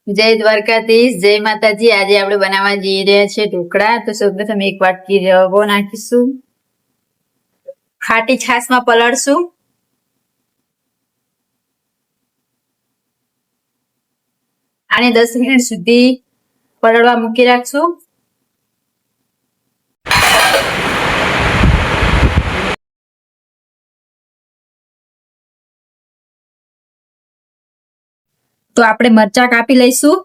જય દ્વારકાધીશ, જય માતાજી। આજે આપણે બનાવવા જઈ રહ્યા છે ઢોકળા। તો સૌપ્રથમ એક વાટકી રવો નાખીશું, ખાટી છાશમાં પલાળશું। આને 10 મિનિટ સુધી પલળવા મૂકી રાખશું। તો આપણે મરચાં કાપી લઈશું।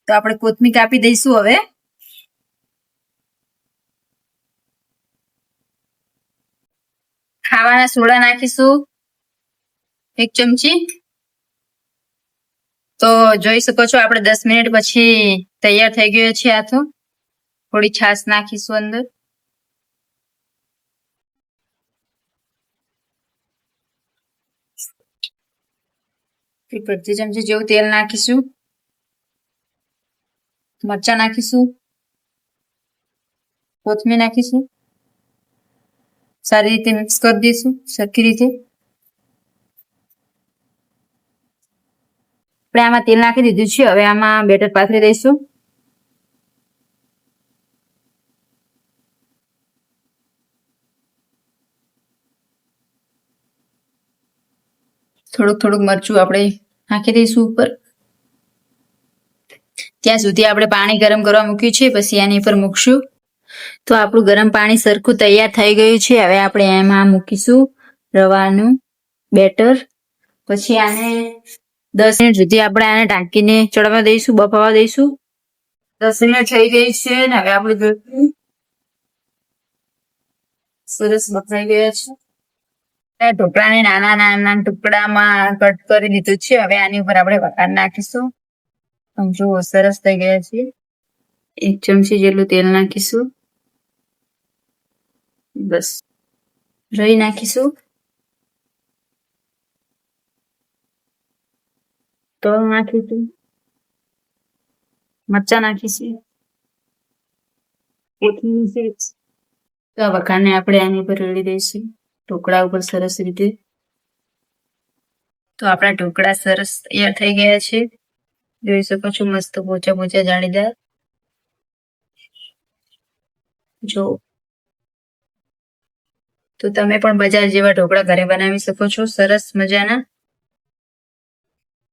તો આપણે કોથમીર કાપી દઈશું। હવે ખાવાના સોડા નાખીશું 1 ચમચી। તો જોઈ શકો છો આપણે 10 મિનિટ પછી તૈયાર થઈ ગયો છે। આ તો થોડી છાશ નાખીશું અંદર। અડધી ચમચી જેવું તેલ નાખીશું, મરચાં નાખીશું, કોથમીર નાખીશું, સારી રીતે મિક્સ કરી દઈશું સરખી રીતે। આપણે આમાં તેલ નાખી દીધું છે। હવે આમાં બેટર પાથરી દઈશું। થોડુંક મરચું આપણે નાખી દઈશું ઉપર। ત્યાં સુધી આપણે પાણી ગરમ કરવા મૂક્યું છે, પછી આની ઉપર મૂકશું। તો આપણું ગરમ પાણી સરખું તૈયાર થઈ ગયું છે। હવે આપણે એમાં મૂકીશું રવાનું બેટર। પછી આને 10 મિનિટ સુધી આપણે આને ઢાંકીને ચડવા દઈશું, બફાવા દઈશું। 10 મિનિટ થઈ ગઈ છે ને હવે આપણે જોઈશું સરસ બફાઈ ગયા છે। ઢોકળાને નાના નાના ટુકડામાં કટ કરી દીધું છે। હવે આની ઉપર આપણે વઘાર નાખીશું। જુઓ સરસ થઈ ગયા છે। 1 ચમચી જેટલું તેલ નાખીશું, બસ રાઈ નાખીશું, તલ નાખીશું, મરચાં નાખીશું, કોથમીર। તો આ વઘારને આપણે આની ઉપર રેડી દઈશું ઢોકળા ઉપર સરસ રીતે। તો આપણા ઢોકળા સરસ તૈયાર થઈ ગયા છે। જોઈ શકો છો મસ્ત પોચા પોચા જાળીદાર। જો તો તમે પણ બજાર જેવા ઢોકળા ઘરે બનાવી શકો છો સરસ મજાના।